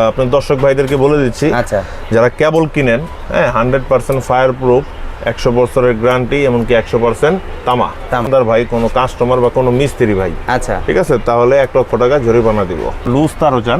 আপনার দর্শক ভাইদেরকে বলে দিচ্ছি, আচ্ছা, যারা কেবল কিনেন, হ্যাঁ 100% ফায়ার প্রুফ, 100 বছরের গ্যারান্টি, এমনকি 100% তামা। আপনার ভাই কোনো কাস্টমার বা কোনো মিস্ত্রি ভাই, আচ্ছা, ঠিক আছে, তাহলে 1 লক্ষ টাকা জরিমানা দিব। লুজ তারও চান,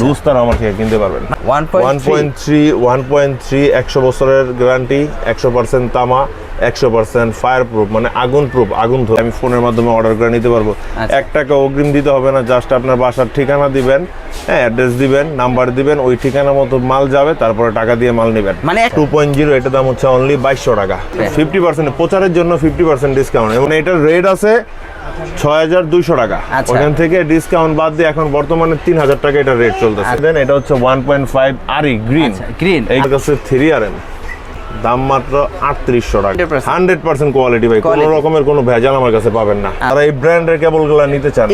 লুজ তার আমার থেকে কিনতে পারবেন। 1.3 100 বছরের গ্যারান্টি, 100% তামা, 100% ফায়ার প্রুফ, মানে আগুন প্রুফ, আগুন ধরে আমি ফোনের মাধ্যমে অর্ডার করে নিতে পারবো। 1 টাকা অগ্রিম দিতে হবে না, জাস্ট আপনার বাসার ঠিকানা দিবেন, হ্যাঁ অ্যাড্রেস দিবেন, নাম্বার দিবেন, ওই ঠিকানা মতো মাল যাবে, তারপরে টাকা দিয়ে মাল নেবেন। মানে 2.0 এটার দাম হচ্ছে অনলি 2200 টাকা। 50% প্রচারের জন্য 50% ডিসকাউন্ট, এবং এটার রেট আছে 6200 টাকা। ওখান থেকে ডিসকাউন্ট বাদ দিয়ে এখন বর্তমানে 3000 টাকা এটা রেট চলতেছে। দেন এটা হচ্ছে 1.5 RE গ্রিন, এই কাছে 3RM, দাম মাত্র 3800 টাকা। 100% কোয়ালিটি ভাই, কোনো রকমের কোনো ভেজাল আমার কাছে পাবেন না। আর এই ব্র্যান্ডের কেবলগুলো নিতে চান,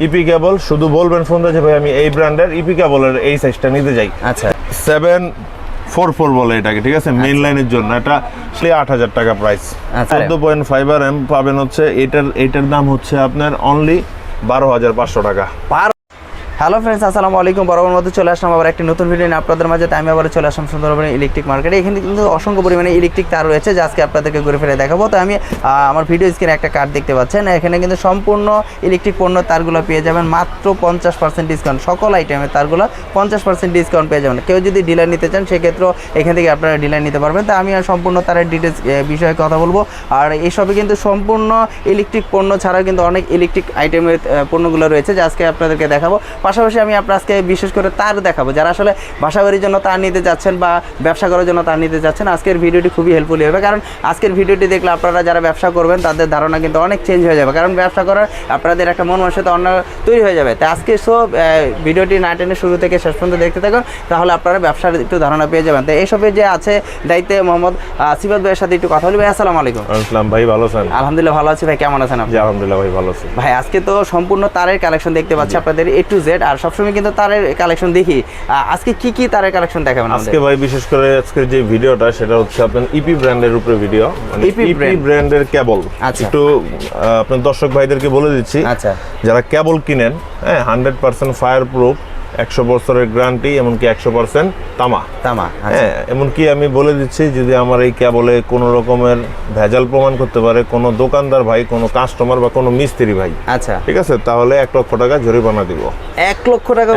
ইপি কেবল, শুধু বলবেন ফোন দিয়ে যে ভাই আমি এই ব্র্যান্ডের ইপি কেবলের এই সাইজটা নিতে চাই। আচ্ছা, 744 বলে এটাকে, ঠিক আছে, মেইন লাইনের জন্য। এটা 8000 টাকা প্রাইস। 14.5 RM পাবেন হচ্ছে এটার দাম হচ্ছে আপনার অনলি 12500 টাকা। হ্যালো ফ্রেন্ডস, আসসালামু আলাইকুম। বরাবর মতো চলে আসলাম আবার একটি নতুন ভিডিও নিয়ে আপনাদের মাঝে। আমি আবার চলে আসলাম সুন্দরবন ইলেকট্রিক মার্কেটে। এখানে কিন্তু অসংখ্য পরিমাণে ইলেকট্রিক তার রয়েছে, যা আজকে আপনাদেরকে ঘুরে ফিরে দেখাবো। তো আমি আমার ভিডিও স্ক্রিনে একটা কার্ড দেখতে পাচ্ছেন, এখানে কিন্তু সম্পূর্ণ ইলেকট্রিক পণ্য তারগুলো পেয়ে যাবেন মাত্র 50% ডিসকাউন্ট। সকল আইটেমের তারগুলো 50% ডিসকাউন্ট পেয়ে যাবেন। কেউ যদি ডিলার নিতে চান সেক্ষেত্রেও এখান থেকে আপনারা ডিলার নিতে পারবেন। তো আমি আর সম্পূর্ণ তারের ডিটেলস বিষয়ে কথা বলবো। আর এইসবে কিন্তু সম্পূর্ণ ইলেকট্রিক পণ্য ছাড়াও কিন্তু অনেক ইলেকট্রিক আইটেমের পণ্যগুলো রয়েছে, যা আজকে আপনাদেরকে দেখাবো। পাশাপাশি আমি আপনার আজকে বিশেষ করে তার দেখাবো, যারা আসলে বাসাবাড়ির জন্য তার নিতে যাচ্ছেন বা ব্যবসা করার জন্য তার নিতে যাচ্ছেন। আজকের ভিডিওটি খুবই হেল্পফুল হবে, কারণ আজকের ভিডিওটি দেখলে আপনারা যারা ব্যবসা করবেন তাদের ধারণা কিন্তু অনেক চেঞ্জ হয়ে যাবে, কারণ ব্যবসা করার আপনাদের একটা মন মানসিকতা অন্য তৈরি হয়ে যাবে। তাই আজকে সব ভিডিওটি না টেনে শুরু থেকে শেষ পর্যন্ত দেখতে থাকুন, তাহলে আপনারা ব্যবসার একটু ধারণা পেয়ে যাবেন। তো এইসবে যে আছে দায়িত্বে মোহাম্মদ সিফাত ভাইয়ের সাথে একটু কথা বলি। ভাই আসসালামু আলাইকুম। আসসালাম ভাই, ভালো আছেন? আলহামদুলিল্লাহ ভালো আছি। ভাই কেমন আছেন আপনি? আলহামদুলিল্লাহ ভাই ভালো আছি। ভাই আজকে তো সম্পূর্ণ তারের কালেকশন দেখতে পাচ্ছি আপনাদের A to Z, আর সবসময় কিন্তু তারের কালেকশন দেখি। আজকে কি তারের কালেকশন দেখাবেন আজকে ভাই? বিশেষ করে আজকের যে ভিডিওটা সেটা হচ্ছে আপনার ইপি ব্র্যান্ডের উপরে ভিডিও, মানে ইপি ব্র্যান্ডের কেবল। একটু আপনার দর্শক ভাইদেরকে বলে দিচ্ছি, যারা কেবল কিনেন, হ্যাঁ 100% ফায়ার প্রুফ, 100 বছরের গ্যারান্টি, এমনকি 100% তামা। হ্যাঁ, এমনকি আমি বলে দিচ্ছি, যদি আমার এই কেবলে কোনো রকমের ভেজাল প্রমাণ করতে পারে কোনো দোকানদার ভাই, কোনো কাস্টমার বা কোনো মিস্ত্রি ভাই, আচ্ছা ঠিক আছে, তাহলে 1 লক্ষ টাকা জরিমানা দিব। 1 লক্ষ টাকা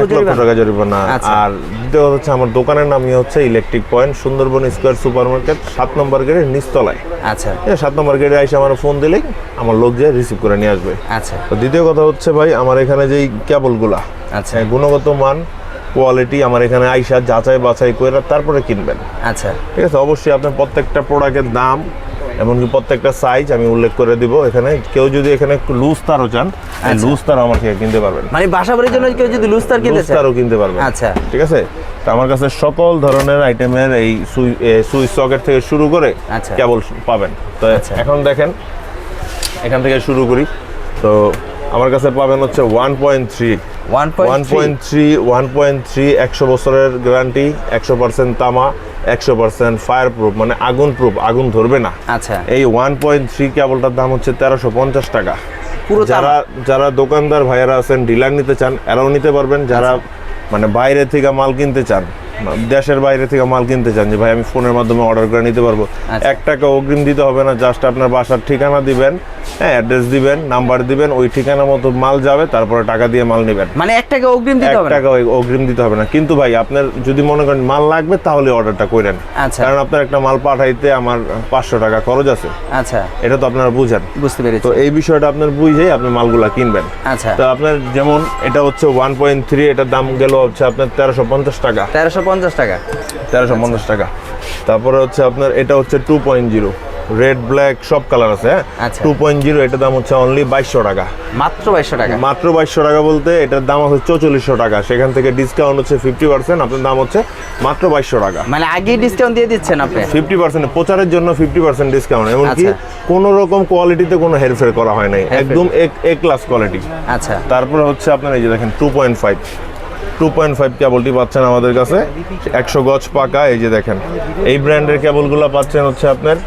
জরিমানা। আর দ্বিতীয় হচ্ছে আমার দোকানের নামই হচ্ছে electric point, Sundarban square super market, 7 নম্বর গেটের নিচতলায়। আচ্ছা, 7 নম্বর গেটে এসে আমার ফোন দিলেই আমার লোক যে রিসিভ করে নিয়ে আসবে। আচ্ছা, তো দ্বিতীয় কথা হচ্ছে ভাই, আমার এখানে যেই কেবলগুলা, আচ্ছা গুণগত মান, কোয়ালিটি, আমার এখানে আইসা যাচাই বাছাই করে তারপরে কিনবেন। আচ্ছা ঠিক আছে, অবশ্যই আপনার প্রত্যেকটা প্রোডাক্টের দাম, এমনকি প্রত্যেকটা সাইজ আমি উল্লেখ করে দিব। এখানে কেউ যদি এখানে একটু লুজ তারও চান, লুজ তার আমার থেকে কিনতে পারবেন, মানে বাসাবাড়ির জন্য কেউ যদি লুজ তার কিনতে চায়, তারও কিনতে পারবেন। আচ্ছা ঠিক আছে, তো আমার কাছে সকল ধরনের আইটেমের এই সুইচ সকেট থেকে শুরু করে কেবল পাবেন। তো এখন দেখেন, এখান থেকে শুরু করি। তো আমার কাছে পাবেন হচ্ছে 1.3 100 বছরের গ্যারান্টি, 100% তামা, 100% ফায়ার প্রুফ, মানে আগুন প্রুফ, আগুন ধরবে না। আচ্ছা, এই 1.3 কেবলটার দাম হচ্ছে 1350 টাকা। যারা দোকানদার ভাইয়ারা আছেন, ডিলার নিতে চান, এরাও নিতে পারবেন। যারা মানে বাইরে থেকে মাল কিনতে চান, দেশের বাইরে থেকে মাল কিনতে চান, যে ভাই আমি ফোনের মাধ্যমে অর্ডার করে নিতে পারবো, 1 টাকা অগ্রিম দিতে হবে না, জাস্ট আপনার বাসার ঠিকানা দিবেন, হ্যাঁ অ্যাড্রেস দিবেন, নাম্বার দিবেন, ওই ঠিকানা মতো মাল যাবে, তারপরে টাকা দিয়ে মাল নেবেন। মানে 1 টাকা অগ্রিম দিতে হবে না? 1 টাকা অগ্রিম দিতে হবে না। কিন্তু ভাই আপনার যদি মনে করেন মাল লাগবে, তাহলে অর্ডারটা করেন। আচ্ছা, কারণ আপনার একটা মাল পাঠাইতে আমার 500 টাকা খরচ আছে। আচ্ছা, এটা তো আপনারা বুঝেন। বুঝতে পেরেছি। তো এই বিষয়টা আপনার বুঝেই আপনি মালগুলা কিনবেন। আচ্ছা, তো আপনার যেমন এটা হচ্ছে 1.3, এটার দাম গেল হচ্ছে আপনার 1350 টাকা। 1350 টাকা। তারপরে হচ্ছে আপনার এটা হচ্ছে 2.0, রেড ব্ল্যাক সব কালার আছে। হ্যাঁ, 2.0 এটার দাম হচ্ছে অনলি 2200 টাকা। মাত্র 2200 টাকা? মাত্র 2200 টাকা বলতে এটার দাম হচ্ছে 4400 টাকা, সেখান থেকে ডিসকাউন্ট হচ্ছে 50%, আপনার দাম হচ্ছে মাত্র 2200 টাকা। মানে আগেই ডিসকাউন্ট দিয়ে দিচ্ছেন আপনি? 50% প্রচারের জন্য 50% ডিসকাউন্ট, এমনকি কোনো রকম কোয়ালিটিতে কোনো হেরফের করা হয় নাই, একদম এ ক্লাস কোয়ালিটি। আচ্ছা, তারপরে হচ্ছে আপনার এই যে দেখেন 2.5 কেবলটি পাচ্ছেন আমাদের কাছে, 100 গজ পাকা। এই যে দেখেন, এই ব্র্যান্ডের কেবলগুলো পাচ্ছেন হচ্ছে আপনার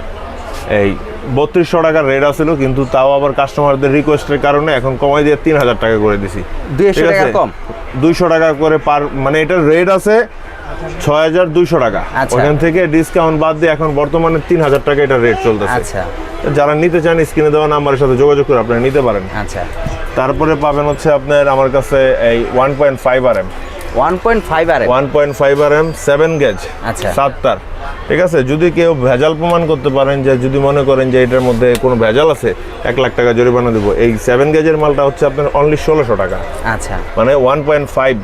এই 3200 টাকার রেট আছিল, কিন্তু তাও আবার কাস্টমারদের রিকোয়েস্টের কারণে এখন কমাই দিয়ে 3000 টাকা করে দিছি। 200 টাকা কম, 200 টাকা করে পার, মানে এটার রেট আছে 6200 টাকা, ওখান থেকে ডিসকাউন্ট বাদ দিয়ে এখন বর্তমানে 3000 টাকা এটা রেট চলতেছে। আচ্ছা, যারা নিতে চান স্ক্রিনে দেওয়া নাম্বারের সাথে যোগাযোগ করে আপনারা নিতে পারেন। আচ্ছা, তারপরে পাবেন হচ্ছে আপনার আমার কাছে এই 1.5 RM 1.5 RM 1.5 RM 7 গেজ, আচ্ছা 7 তার। ঠিক আছে, যদি কেউ ভেজাল প্রমাণ করতে পারেন, যে যদি মনে করেন যে এটার মধ্যে কোনো ভেজাল আছে, 1 লাখ টাকা জরিমানা দেবো। এই 7 গেজের মালটা হচ্ছে আপনার অনলি 1600 টাকা, আচ্ছা মানে 1.5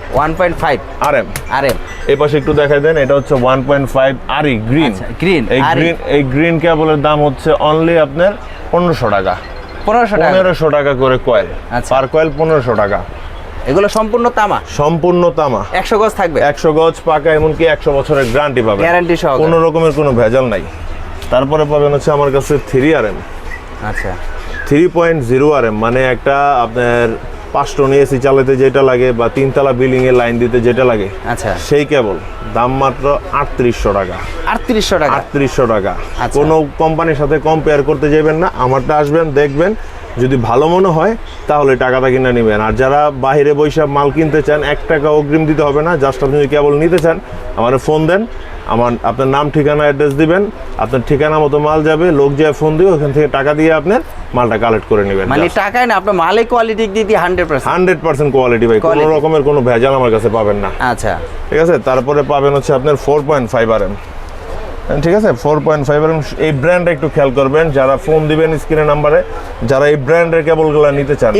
RM। এই পাশে একটু দেখাই দেন, এটা হচ্ছে 1.5 RE গ্রিন। গ্রিন, এই গ্রিন কেবলের দাম হচ্ছে অনলি আপনার 1500 টাকা, 1500 টাকা করে কয়েল, পার কয়েল 1500 টাকা। এগুলো সম্পূর্ণ তামা, সম্পূর্ণ তামা, 100 গজ থাকবে, 100 গজ পাকা, এমনকি 100 বছরের গ্যারান্টি পাবেন, গ্যারান্টি সহ, কোনো রকমের কোনো ভেজাল নাই। তারপরে পাবেন হচ্ছে আমার কাছে 3 RM, আচ্ছা 3.0 RM, মানে একটা আপনার 5 টন এসি চালাতে যেটা লাগে বা 3 তলা বিল্ডিং এর লাইন দিতে যেটা লাগে, আচ্ছা সেই কেবল, দাম মাত্র 3800 টাকা। 3800 টাকা, 3800 টাকা। আচ্ছা। কোনো কোম্পানির সাথে কম্পেয়ার করতে যাবেন না, আমারটা আসবেন দেখবেন, যদি ভালো মনে হয় তাহলে টাকাটা কিনে নেবেন। আর যারা বাইরে বৈশাখ মাল কিনতে চান, 1 টাকা অগ্রিম দিতে হবে না, জাস্ট আপনি যদি কেবল নিতে চান আমার ফোন দেন, আপনার নাম ঠিকানা অ্যাড্রেস দিবেন, আপনার ঠিকানা মতো মাল যাবে, লোক যায় ফোন দিয়ে ওখান থেকে টাকা দিয়ে আপনার মালটা কালেক্ট করে নেবেন। মানে টাকায় না, আপনার মালের কোয়ালিটি দিতে 100% কোয়ালিটি ভাই, কোনো রকমের কোনো ভেজাল আমার কাছে পাবেন না। আচ্ছা, ঠিক আছে। তারপরে পাবেন হচ্ছে আপনার 4.5 RM, ঠিক আছে 4.5 RM। এই ব্র্যান্ডটা একটু খেয়াল করবেন, যারা ফোন দিবেন স্ক্রিনের নাম্বারে, যারা এই ব্র্যান্ডের কেবলগুলো নিতে চান,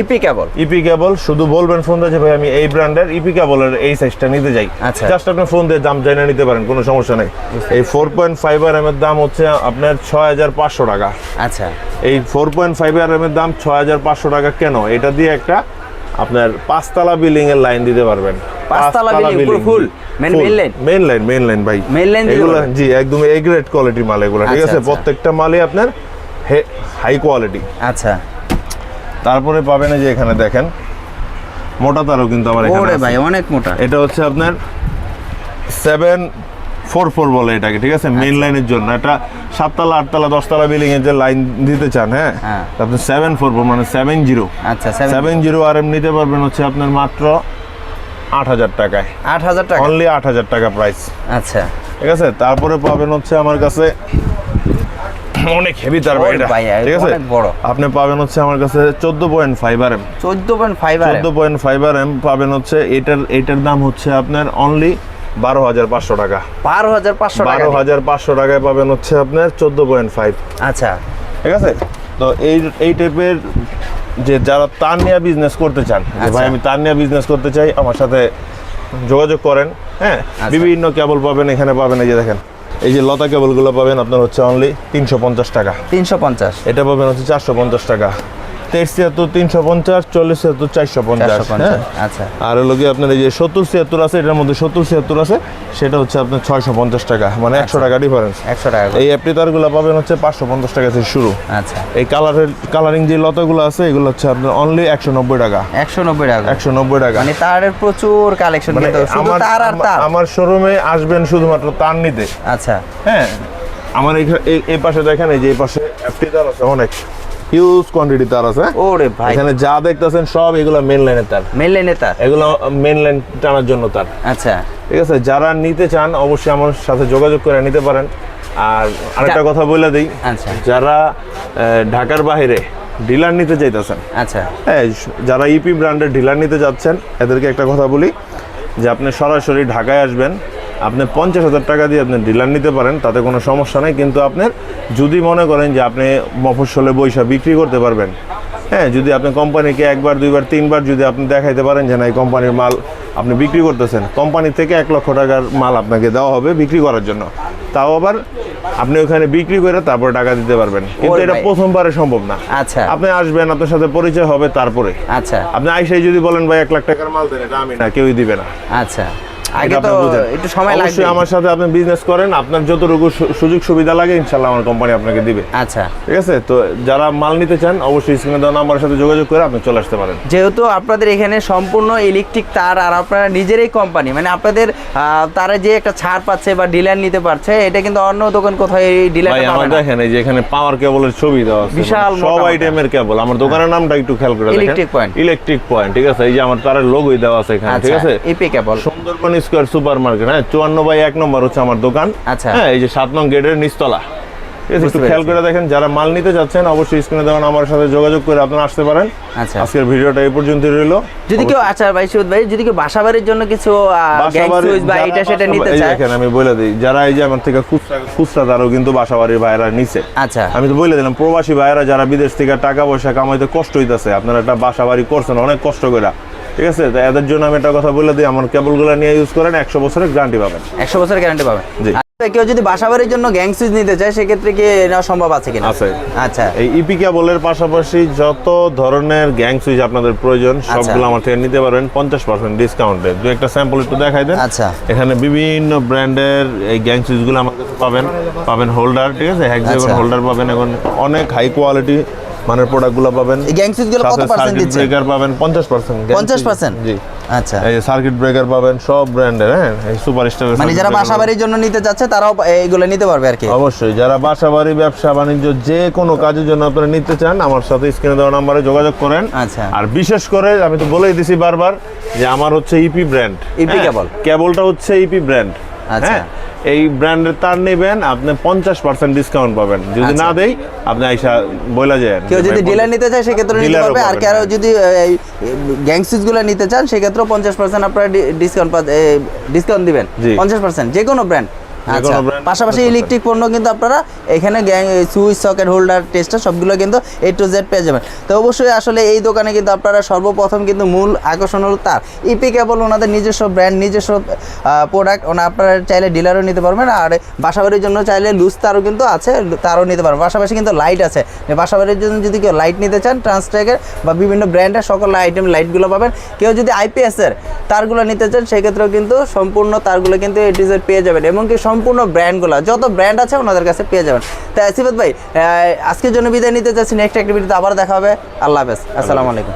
ইপি কেবল, শুধু বলবেন ফোন দিয়ে যে ভাই আমি এই ব্র্যান্ডের ইপি কেবলের এই সাইজটা নিতে চাই, আচ্ছা জাস্ট আপনি ফোন দিয়ে দাম জেনে নিতে পারেন, কোনো সমস্যা নেই। এই 4.5 RM এর দাম হচ্ছে আপনার 6500 টাকা। আচ্ছা, এই 4.5 RM এর দাম 6500 টাকা কেন? এটা দিয়ে একটা আপনার 5 তলা বিল্ডিং এর লাইন দিতে পারবেন, 5 তলা বিল্ডিং পুরো ফুল মেইন লাইন ভাই, এগুলো জি একদম এ গ্রেড কোয়ালিটি মাল এগুলো, ঠিক আছে। প্রত্যেকটা মালই আপনার হাই কোয়ালিটি। আচ্ছা, তারপরে পাবেন যে এখানে দেখেন মোটা তারও কিন্তু আমার এখানে আছে ভাই, অনেক মোটা। এটা হচ্ছে আপনার 744 বলে এটাকে, ঠিক আছে, মেইন লাইনের জন্য। এটা 7 তলা 8 তলা 10 তলা বিল্ডিং এর যে লাইন দিতে চান, হ্যাঁ আপনি 744 মানে 70, আচ্ছা 70 RM নিতে পারবেন হচ্ছে আপনার মাত্র 8000 টাকায়, 8000 টাকা, অনলি 8000 টাকা প্রাইস। আচ্ছা, ঠিক আছে। তারপরে পাবেন হচ্ছে আমার কাছে অনেক হেভি তার এটা, ঠিক আছে, অনেক বড়। আপনি পাবেন হচ্ছে আমার কাছে 14.5 RM, 14.5 RM পাবেন হচ্ছে। এটার দাম হচ্ছে আপনার অনলি 12500 টাকা, 12500 টাকায় পাবেন হচ্ছে আপনার 14.5। আচ্ছা, ঠিক আছে। তো এই টাইপের যে যারা তার নিয়ে বিজনেস করতে চান, ভাই আমি তার নিয়ে বিজনেস করতে চাই, আমার সাথে যোগাযোগ করেন। হ্যাঁ, বিভিন্ন কেবল পাবেন এখানে, পাবেন এই যে দেখেন, এই যে লতা কেবলগুলো পাবেন আপনার হচ্ছে অনলি 350 টাকা, 350। এটা পাবেন হচ্ছে 450 টাকা, 2376 350, 4076 450। আচ্ছা, আর হলো কি আপনার এই যে 7076 আছে, এটার মধ্যে 7076 আছে, সেটা হচ্ছে আপনার 650 টাকা, মানে 100 টাকা ডিফারেন্স, 100 টাকা। এই অ্যাপটি তারগুলো পাবেন হচ্ছে 550 টাকা থেকে শুরু। আচ্ছা, এই কালারিং যে লতাগুলো আছে এগুলো হচ্ছে আপনার অনলি 190 টাকা, 190 টাকা। মানে তারের প্রচুর কালেকশন, কিন্তু শুধু তার আর তার। আমার শোরুমে আসবেন শুধুমাত্র তার নিতে। আচ্ছা, হ্যাঁ, আমার এই পাশে দেখেন, এই যে এই পাশে অ্যাপটি তার আছে, অনেক হিউজ কোয়ান্টিটি তার আছে। ওরে ভাই, এখানে যা দেখতেছেন সব এগুলো মেইন লাইনের তার, এগুলো মেইন লাইন টানার জন্য তার। আচ্ছা, ঠিক আছে, যারা নিতে চান অবশ্যই আমার সাথে যোগাযোগ করে নিতে পারেন। আর আরেকটা কথা বলে দিই, আচ্ছা, যারা ঢাকার বাইরে ডিলার নিতে চাইতেছেন, আচ্ছা হ্যাঁ, যারা ইপি ব্র্যান্ডের ডিলার নিতে যাচ্ছেন, এদেরকে একটা কথা বলি যে আপনি সরাসরি ঢাকায় আসবেন, আপনি 50,000 টাকা দিয়ে আপনি ডিলার নিতে পারেন, তাতে কোনো সমস্যা নেই। কিন্তু আপনার যদি মনে করেন যে আপনি মফস্বলে বৈশা বিক্রি করতে পারবেন, হ্যাঁ, যদি আপনি কোম্পানিকে 1 বার 2 বার 3 বার যদি আপনি দেখাইতে পারেন যে না এই কোম্পানির মাল আপনি বিক্রি করতেছেন, কোম্পানি থেকে 1 লক্ষ টাকার মাল আপনাকে দেওয়া হবে বিক্রি করার জন্য, তাও আবার আপনি ওখানে বিক্রি করে তারপরে টাকা দিতে পারবেন। কিন্তু এটা প্রথমবারে সম্ভব না। আচ্ছা, আপনি আসবেন, আপনার সাথে পরিচয় হবে, তারপরে আচ্ছা আপনি আইসাই যদি বলেন ভাই 1 লাখ টাকার মাল দেন, এটা আমি না, কেউই দিবে না। আচ্ছা, আগে তো একটু সময় লাগবে। অবশ্যই আমার সাথে আপনি বিজনেস করেন, আপনার যতটুকু সুযোগ সুবিধা লাগে ইনশাআল্লাহ আমার কোম্পানি আপনাকে দিবে। আচ্ছা, ঠিক আছে। তো যারা মাল নিতে চান অবশ্যই স্ক্রিনে দেওয়া নাম্বারের সাথে যোগাযোগ করে আপনি চলে আসতে পারেন। যেহেতু আপনাদের এখানে সম্পূর্ণ ইলেকট্রিক তার আর আপনারা নিজেরই কোম্পানি, মানে আপনাদের তারা যে একটা ছাড় পাচ্ছে বা ডিলার নিতে পারছে, এটা কিন্তু অন্য দোকান কোথায় এই ডিলার ভাই আমার দেখেন এই যে এখানে পাওয়ার কেবলের ছবি দেওয়া আছে, বিশাল সব আইটেমের কেবল। আমার দোকানের নামটা একটু খেয়াল করে দেখেন, ইলেকট্রিক পয়েন্ট। ইলেকট্রিক পয়েন্ট, ঠিক আছে। এই যে আমার তারের লোগোই দেওয়া আছে এখানে, ঠিক আছে। ইপি কেবল, সুন্দরবন স্কয়ার সুপার মার্কেট, হ্যাঁ 54/1 নম্বর হচ্ছে আমার দোকান। আচ্ছা, হ্যাঁ এই যে 7 নং গেটের নিচতলা। ঠিক আছে, একটু খেয়াল করে দেখেন। যারা মাল নিতে যাচ্ছেন অবশ্যই স্ক্রিনে দেওয়া আমার সাথে যোগাযোগ করে আপনারা আসতে পারেন। আচ্ছা, আজকের ভিডিওটা এই পর্যন্তই রইলো। যদি কেউ, আচ্ছা ভাই সুদ ভাই, যদি কেউ বাসাবাড়ির জন্য কিছু গ্যাং সুইচ বা এটা সেটা নিতে চায়, দেখেন আমি বলে দিই, যারা এই যে আমার থেকে খুচরা তারও কিন্তু বাসাবাড়ির ভাইরা নিছে। আচ্ছা, আমি তো বলে দিলাম, প্রবাসী ভাইরা যারা বিদেশ থেকে টাকা পয়সা কামাইতে কষ্ট হইতাছে, আপনারা একটা বাসাবাড়ি করছেন অনেক কষ্ট করে, ঠিক আছে। তো এদের জন্য আমি একটা কথা বলে দিই, আমার কেবলগুলো নিয়ে ইউজ করেন, 100 বছরের গ্যারান্টি পাবেন। 100 বছরের গ্যারান্টি পাবেন। জি। কেউ যদি বাসাবাড়ির জন্য গ্যাং সুইচ নিতে চায় সেক্ষেত্রে কি নেওয়া সম্ভব আছে কিনা? আছে। আচ্ছা, এই ইপি কেবলের পাশাপাশি যত ধরনের গ্যাং সুইচ আপনাদের প্রয়োজন সবগুলো আমার থেকে নিতে পারবেন 50% ডিসকাউন্টে। দু একটা স্যাম্পল একটু দেখাই দেন। আচ্ছা, এখানে বিভিন্ন ব্র্যান্ডের এই গ্যাং সুইচগুলো আমার কাছে পাবেন হোল্ডার, ঠিক আছে, হেক্সাগন হোল্ডার পাবেন, এখন অনেক হাই কোয়ালিটি মানের প্রোডাক্টগুলো পাবেন। এই গ্যাং সুইচগুলো কত পার্সেন্ট দিচ্ছে? ব্রেকার পাবেন 50%। 50%? জি। আচ্ছা, এই সার্কিট ব্রেকার পাবেন সব ব্র্যান্ডের, হ্যাঁ এই সুপারস্টার। মানে যারা বাসাবাড়ির জন্য নিতে যাচ্ছে তারাও এইগুলো নিতে পারবে আর কি? অবশ্যই, যারা বাসাবাড়ি ব্যবসা বাণিজ্য যে কোনো কাজের জন্য আপনারা নিতে চান আমার সাথে স্ক্রিনে দেওয়া নম্বরে যোগাযোগ করেন। আচ্ছা, আর বিশেষ করে আমি তো বলেই দিছি বারবার যে আমার হচ্ছে ইপি ব্র্যান্ড, ইপি কেবল, কেবলটা হচ্ছে ইপি ব্র্যান্ড। আচ্ছা, এই ব্র্যান্ডের তার নেবেন আপনি 50% ডিসকাউন্ট পাবেন। যদি না দেই আপনি আইসা বইলা যায়। কেউ যদি ডিলার নিতে চায় সেক্ষেত্রে নিতে পারবে। আর কেউ যদি গ্যাং সুইচগুলো নিতে চান সেক্ষেত্রে 50% আপনারা ডিসকাউন্ট দিবেন। 50% যে কোনো ব্র্যান্ড। আচ্ছা, পাশাপাশি ইলেকট্রিক পণ্য কিন্তু আপনারা এখানে সুইচ, সকেট, হোল্ডার, টেস্টার সবগুলো কিন্তু A to Z পেয়ে যাবেন। তো অবশ্যই আসলে এই দোকানে কিন্তু আপনারা সর্বপ্রথম কিন্তু মূল আকর্ষণ হলো তার ইপি কেবল, ওনাদের নিজস্ব ব্র্যান্ড, নিজস্ব প্রোডাক্ট। আপনারা চাইলে ডিলারও নিতে পারবেন, আর বাসাবাড়ির জন্য চাইলে লুজ তারও কিন্তু আছে, তারও নিতে পারবেন। পাশাপাশি কিন্তু লাইট আছে, বাসাবাড়ির জন্য যদি কেউ লাইট নিতে চান ট্রান্সট্র্যাকের বা বিভিন্ন ব্র্যান্ডের সকল আইটেম লাইটগুলো পাবেন। কেউ যদি আইপিএসের তারগুলো নিতে চান সেক্ষেত্রেও কিন্তু সম্পূর্ণ তারগুলো কিন্তু A to Z পেয়ে যাবেন, এমনকি সম্পূর্ণ ব্র্যান্ডগুলো যত ব্র্যান্ড আছে ওনাদের কাছে পেয়ে যাবেন। তাই আসিফাত ভাই আজকের জন্য বিদায় নিতে চাচ্ছি, নেক্সট একটা ভিডিওতে আবার দেখা হবে। আল্লাহ হাফেজ, আসসালামু আলাইকুম।